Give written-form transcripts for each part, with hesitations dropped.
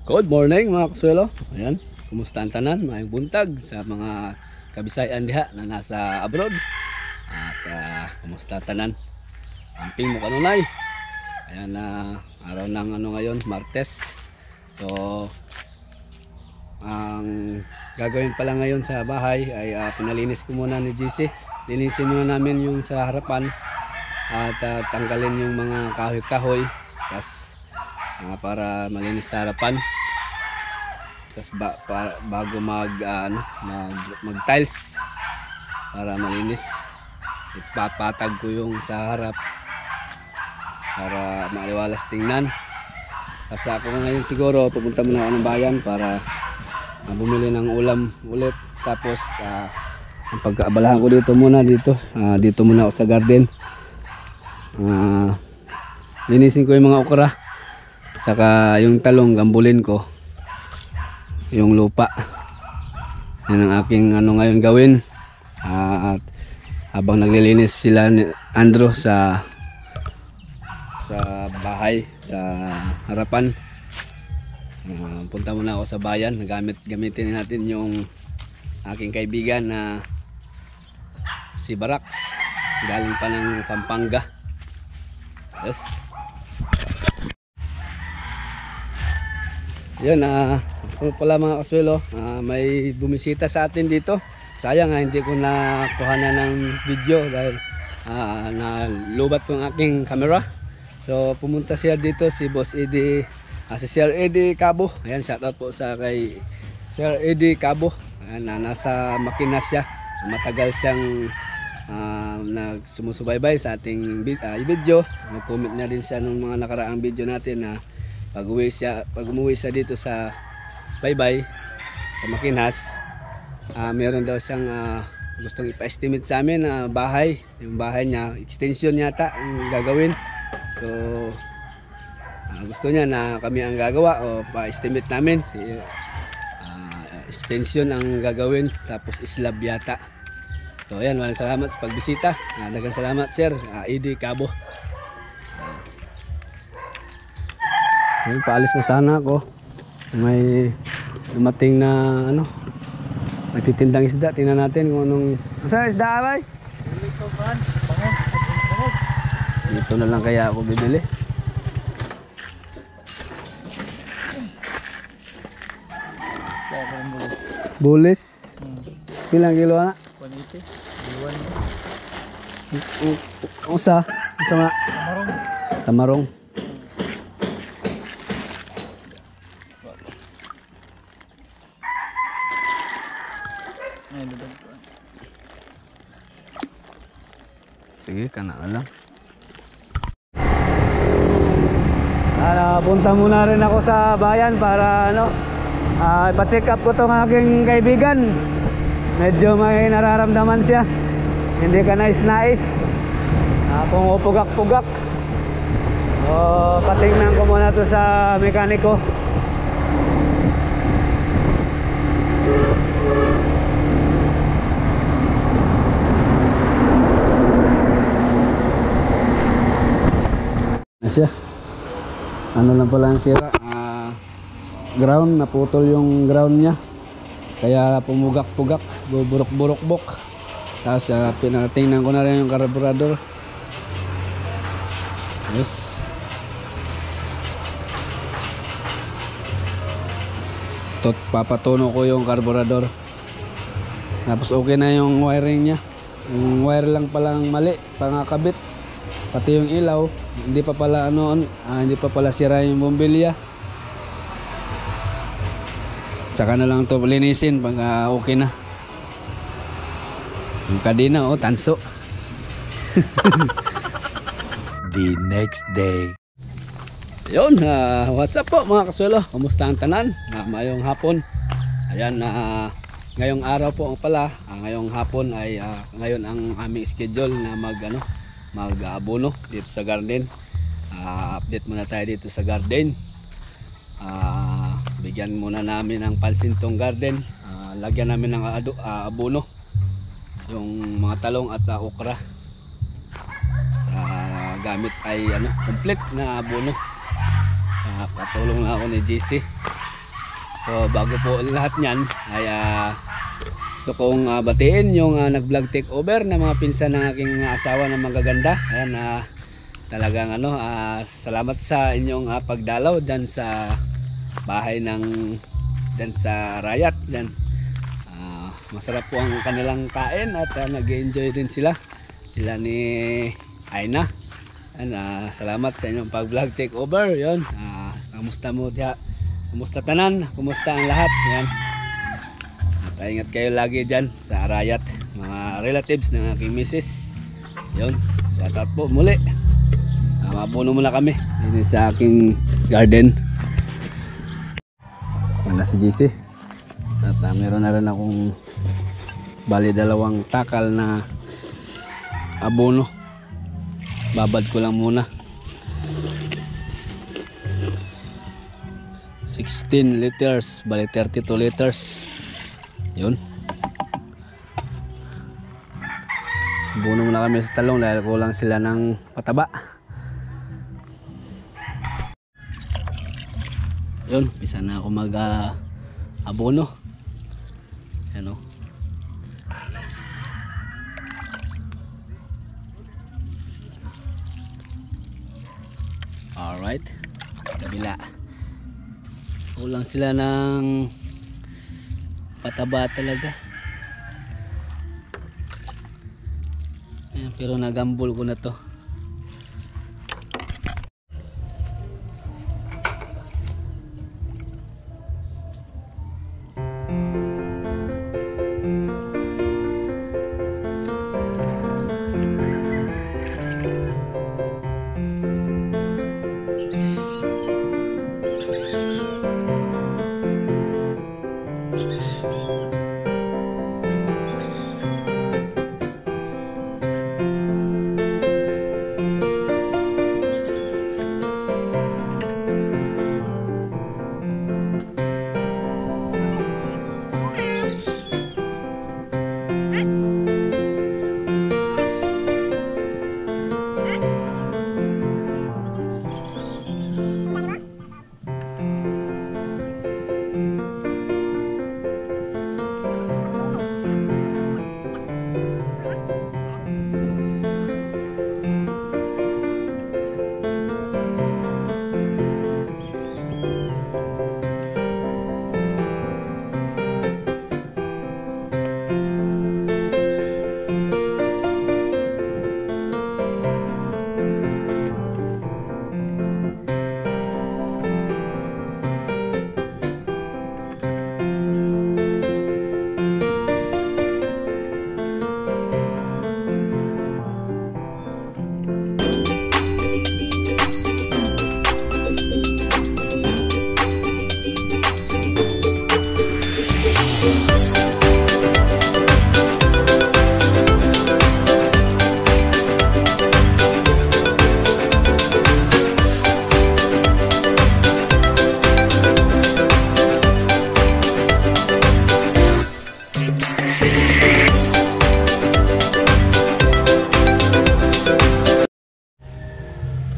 Good morning mga kasuelo. Ayan, kumusta ang tanan? Maayong buntag sa mga kabisayan diha na nasa abroad. At kumusta tanan? Amping mo kanunay. Ayan na araw ng ngayon, Martes. So ang gagawin pala ngayon sa bahay ay pinalinis ko muna ni GC. Linisin muna namin yung sa harapan at tanggalin yung mga kahoy-kahoy. Para malinis sa harapan. Tapos bago mag tiles para malinis, ipapatag ko yung sa harap para maliwalas tingnan. Kasi ako ngayon siguro pupunta muna ako ng bayan para bumili ng ulam ulit. Tapos ang pagkaabalahan ko dito muna ako sa garden. Linisin ko yung mga okra, saka yung talong gambulin ko, yung lupa. Yan ang aking ngayon gawin. At habang naglilinis sila ni Andrew sa bahay sa harapan, punta muna ako sa bayan. Gamitin natin yung aking kaibigan na si Barax, galing pa ng Pampanga. Yes. Yun, pala mga kasuelo, may bumisita sa atin dito. Sayang hindi ko nakuhanan ng video dahil nalubat ko ang aking camera. So pumunta siya dito, si Boss Eddie, si Sir Eddie Cabo. Ayan, shoutout po sa kay Sir Eddie Cabo. Ayan, nasa Makinas siya. Matagal siyang nagsumusubaybay sa ating video. Nag-comment na din siya ng mga nakaraang video natin na pag umuwi siya dito sa Baybay sa Makinas, meron daw siyang gustong ipa-estimate sa amin na bahay. Yung bahay niya, extension yata yung gagawin. So gusto niya na kami ang gagawa o pa-estimate namin. Extension ang gagawin, tapos slab yata. So ayan, maraming salamat sa pagbisita. Daghang salamat Sir Eddie Cabo. Ayun, paalis na sana ako. May dumating na nagtitindang isda. Tingnan natin kung anong saan isda abay? Dito na lang kaya ako bibili. Bulis? Pilang kilo na? 180. Usa nga? Tamarong. Sige, kana lang. Punta muna rin ako sa bayan para ipa-check up ko tong aking kaibigan. Medyo may nararamdaman siya. Hindi ka nais-nais. Pumupugak-pugak. Patingnan ko muna to sa mekaniko. Siya. Ano lang pala ang sira, ground, naputol yung ground niya, kaya pumugak-pugak, buburok-burok-bok. Tapos pinatingnan ko na rin yung carburetor. Yes. Papatuno ko yung carburetor. Tapos okay na yung wiring niya. Yung wire lang palang mali, pangakabit. Pati yung ilaw, hindi pa pala hindi pa pala sira yung bombilya. Tsaka na lang to linisin pag okay na. Yung kadena tanso. The next day. Yun, what's up po mga kasuelo? Kumusta ang tanan? Mayong hapon. Ayan, ngayong araw po pala, ngayong hapon ay ngayon ang aming schedule na mag-abono dito sa garden. Update muna tayo dito sa garden. Bigyan muna namin ng pansin tong garden. Lagyan namin ng abono, yung mga talong at okra. Gamit ay complete na abono. Patulong na ako ni JC. So bago po lahat niyan ay gusto kong batiin yung nag-vlog takeover na mga pinsan ng aking asawa na magaganda. Ayan, talagang salamat sa inyong pagdalaw dyan sa bahay ng dyan sa Rayat dyan. Masarap po ang kanilang kain at nag-enjoy din sila ni Aina. Salamat sa inyong pag-vlog takeover. Yun, kamusta mo diha? Kumusta tanan? Kumusta ang lahat? Yan. At ingat kayo lagi dyan sa Arayat, mga relatives ng aking misis. Yun. Shout out po muli. Mapuno muna kami dito sa aking garden. Yan na si GC. At meron na rin akong bali 2 takal na abono. Babad ko lang muna. 16 liters, bali 32 liters. Yun. Buno muna kami sa talong dahil kulang sila ng pataba. Yun, bisa na ako mag abono. Yan o. Alright. Kabila. Kulang sila ng pataba talaga. Ayan, pero nagambol ko na to.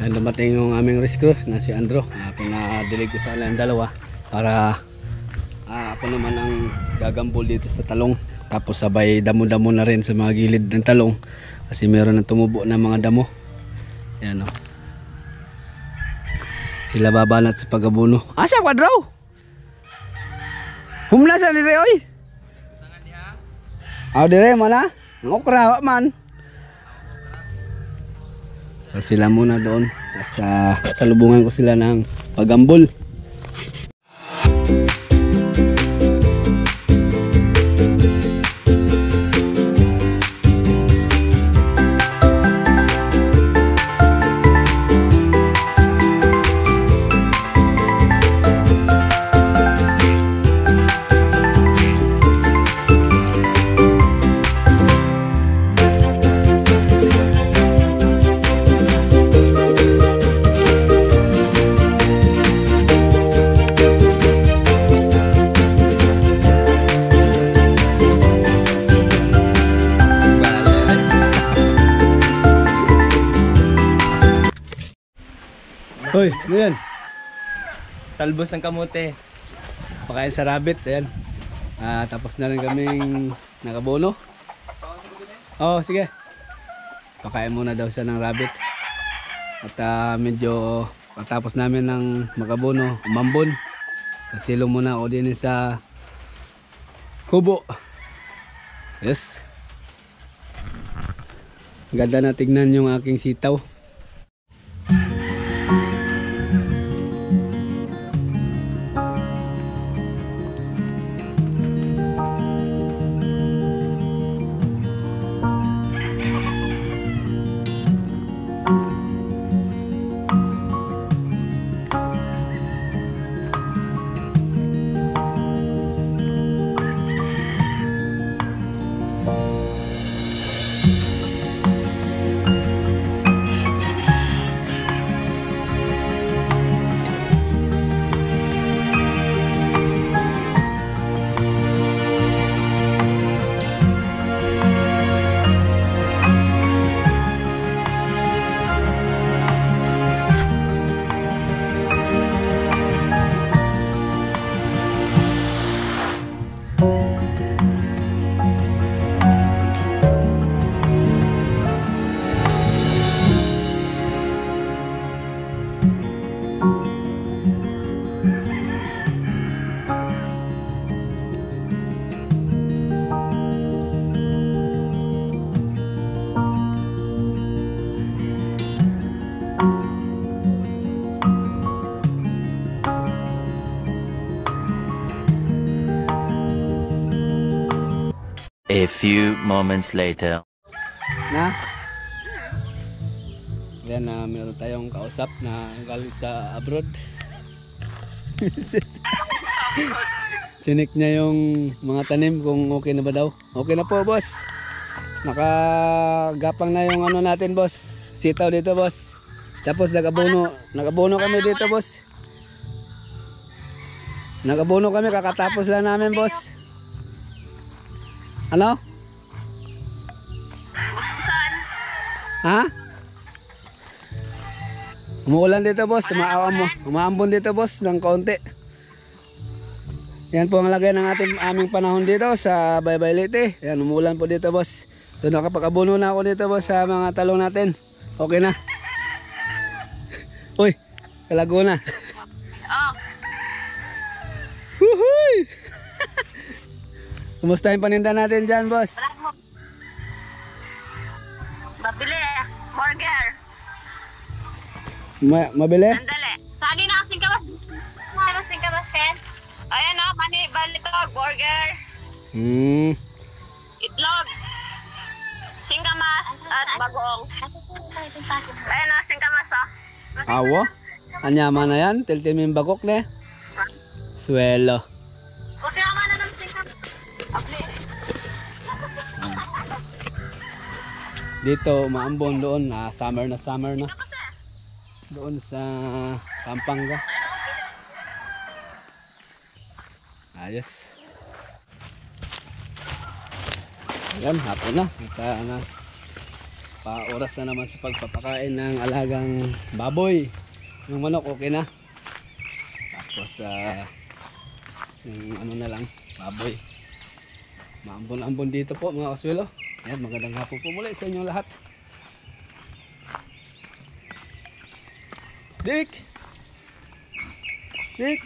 Dumating yung aming rescue na si Andrew, pinadilig ko sa kanilang dalawa para ako naman ang gagambol dito sa talong, tapos sabay damo-damo na rin sa mga gilid ng talong kasi meron ng tumubo na mga damo. Yan o, sila babanat sa pagabuno. Asa kwadraw? Humna sa dire oy. Dire mana? Ngokra man. Sila muna doon sa salubungan ko sila ng pagambol. Hoy, ano yan? Talbos ng kamote. pakain sa rabbit. Ayan. Tapos na rin kaming nakabono. Oh, sige. Pakain muna daw siya ng rabbit. At medyo patapos namin ng makabono, umambon. Sa silong muna o din sa kubo. Yes. Ganda na tignan yung aking sitaw. A few moments later. Na? Yan na meron tayong kausap na galing sa abroad. Chinik niya yung mga tanim kung okay na ba daw. Okay na po, boss. Nakagapang na yung ano natin, boss. Sitaw dito, boss. Tapos nagabono kami dito, boss. Nagabono kami, kakatapos lang namin, boss. Ano? Ha? Umuulan dito, boss. Umaambon dito, boss, ng kaunti. Yan po ang lagay ng aming panahon dito sa Baybay Leyte. Yan, umuulan po dito, boss. Doon nakapag-abono na ako dito, boss, sa mga talong natin. Okay na. Uy, kalago na. Huhuy! Kumusta yung paninda natin dyan, boss? Mabili. Burger. Mabili? Sandali. Saan na kasing kabas? Saan kasing kabas, Ken? Ayan o, mani, balitog, burger, itlog, singkamas, at bagoong. Ayan o, singkamas o. Awa? Anyaman na yan? Tiltimin bagok na. Swelo. Okay naman na ng singkamas. Abli. Dito maambon doon, summer na doon sa Pampanga. Ayos. Ayan, hapon na. Pa-oras na naman sa pagpapakain ng alagang baboy. Yung manok okay na. Tapos yung ano na lang, baboy. Maambon-ambon dito po mga kaswelo. Ayan, magandang hapon po muli sa inyong lahat. Dick! Dick!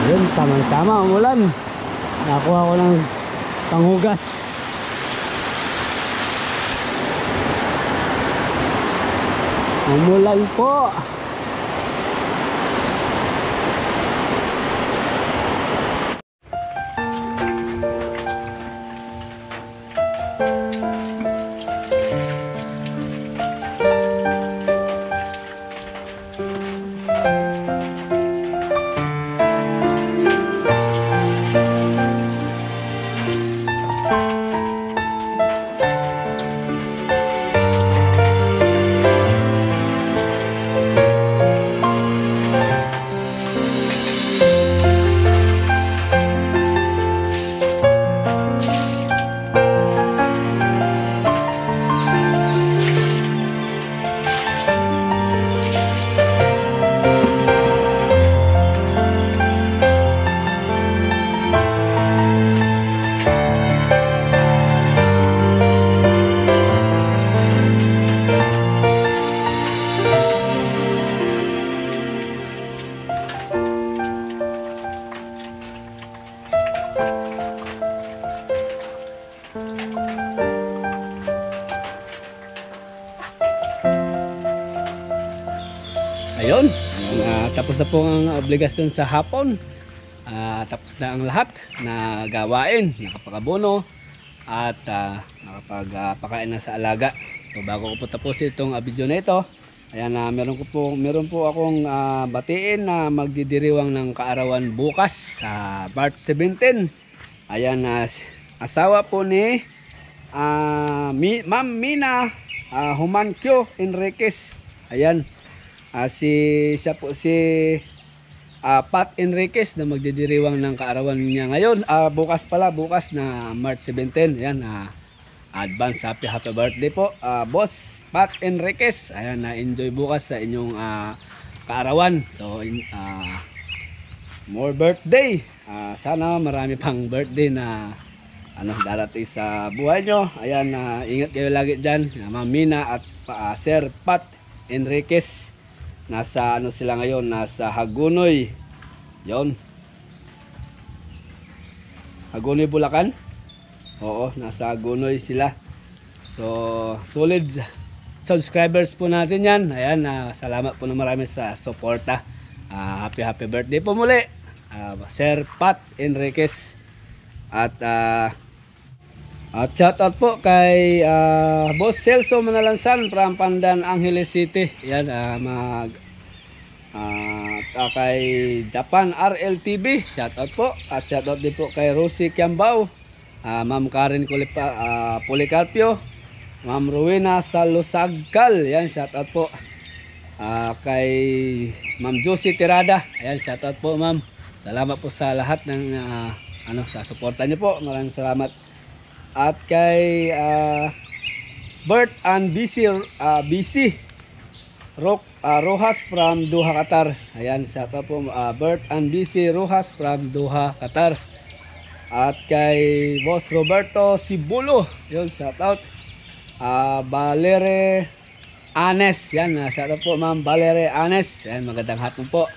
Yun, tamang-tama umulan. Nakuha ko ng panghugas. Umulan po. Ayun, tapos na po ang obligasyon sa hapon. Tapos na ang lahat na gawain, nakapag-abono at nakapagpakain na sa alaga. So bago ko po tapos itong video na ito, ayan, meron po akong batiin na magdidiriwang ng kaarawan bukas sa March 17. Ayan, asawa po ni Ma'am Mina Humankyo Enriquez. Ayan. Siya po si Pat Enriquez na magdidiriwang ng kaarawan niya ngayon. Bukas na March 17. Ayan, advance happy birthday po, Boss Pat Enriquez. Ayan, na-enjoy bukas sa inyong kaarawan. So, more birthday. Sana marami pang birthday na darating sa buhay nyo. Ayan, ingat kayo lagi dyan, Ma'am Mina at Sir Pat Enriquez. Nasa sila ngayon, nasa Hagonoy. Yon. Hagonoy, Bulacan. Oo, nasa Hagonoy sila. So, solid subscribers po natin yan. Ayan, salamat po na marami sa suporta. Happy birthday po muli, Sir Pat Enriquez. At shoutout po kay Boss Celso Manalansan from Pandan, Angeles City. Yan, kay Japan RLTV, shoutout po. At shoutout din po kay Rosie Kiambao, Ma'am Karen Policarpio, Ma'am Rowena Salosagkal. Yan, shoutout po. Kay Ma'am Josie Tirada. Ayan, shoutout po, Ma'am. Salamat po sa lahat ng sa suporta niyo po. Maraming salamat. At kay Bert and BC Rojas from Doha, Qatar. Ayan, shoutout po, Bert and BC Rojas from Doha, Qatar. At kay Boss Roberto Sibulo, yun, shoutout. Valere Anes, yan, shoutout po, Ma'am Valere Anes. Ayan, magandang hapon po.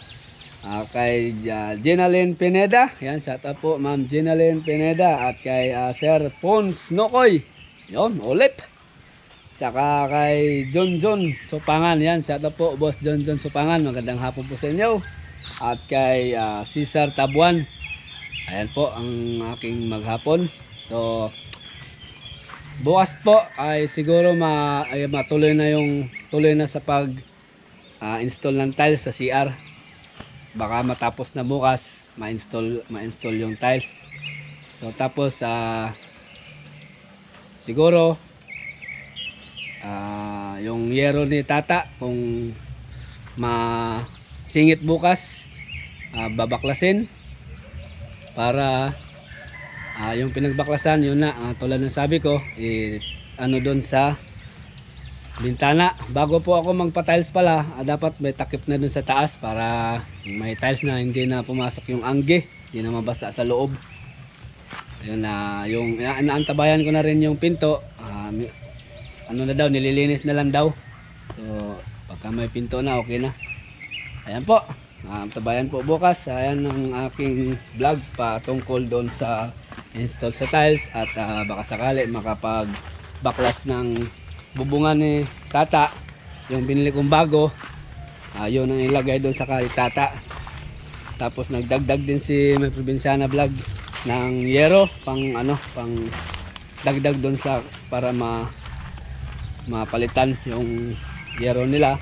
Kay Jenaline Pineda, yan, shoutout po, Ma'am Jenaline Pineda. At kay Sir Pons Nokoy, yun, Olip. Tsaka kay John Supangan, yan, shoutout po, Boss John Supangan, magandang hapon po sa inyo. At kay Cesar Tabuan, ayan po ang aking maghapon. So bukas po ay siguro tuloy na sa pag install ng tiles sa CR. Baka matapos na bukas ma-install yung tiles. So tapos siguro yung yero ni Tata kung masingit bukas, babaklasin para yung pinagbaklasan, yun na, tulad ng sabi ko, doon sa bintana. Bago po ako magpa-tiles pala, dapat may takip na doon sa taas para may tiles na hindi na pumasok yung angge, hindi na mabasa sa loob. Ayun na, naantabayan ko na rin yung pinto, nililinis na lang daw. So pagka may pinto na, okay na. Ayan po, tabayan po bukas. Ayan ang aking vlog patungkol doon sa install sa tiles. At baka sakali makapag baklas ng bubungan ni Tata yung binili kong bago, yun ang ilagay doon sa kalitata. Tapos nagdagdag din si May Probinsyana Vlog ng yero pang pang dagdag doon sa para mapalitan yung yero nila.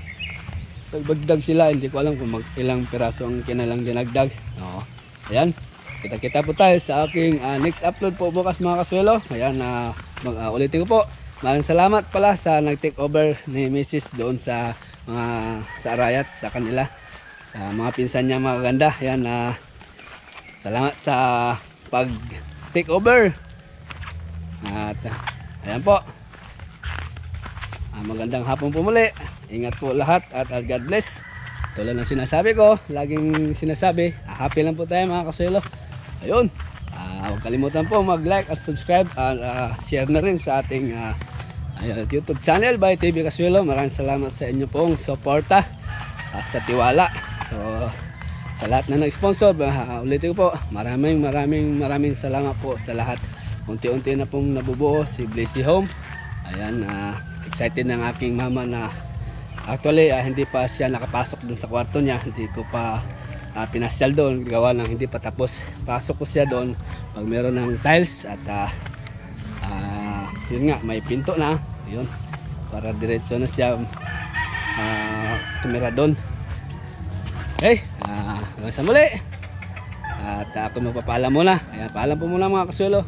Nagdagdag sila, hindi ko alam kung ilang piraso ang kinalang dinagdag. Ayan, kita-kita po tayo sa aking next upload po bukas mga kaswelo. Ayan, ulitin ko po, maraming salamat pala sa nag-take over ni Mrs. doon sa sa Arayat, sa kanila, sa mga pinsan niya mga ganda. Ayan, salamat sa pag take over. At ayan po, magandang hapon po muli. Ingat po lahat at God bless. Tulad ng sinasabi ko, laging sinasabi, happy lang po tayo mga kaswelo. Ayun, huwag kalimutan po mag-like at subscribe at share na rin sa ating YouTube channel by TV Kaswelo. Maraming salamat sa inyo pong suporta at sa tiwala. So sa lahat na nag-sponsor, ulitin ko po, maraming salamat po sa lahat. Unti-unti na pong nabubuo si Blazy Home. Ayan, excited ng aking mama na actually hindi pa siya nakapasok dun sa kwarto niya. Hindi ko pa pinasyal doon, gawa ng hindi pa tapos. Pasok ko siya doon pag meron ng tiles at yun nga, may pinto na yun, para diretso na siya tumira doon. Okay, hanggang sa muli. At ako magpapaalam muna. Ayan, paalam po muna mga kaswelo.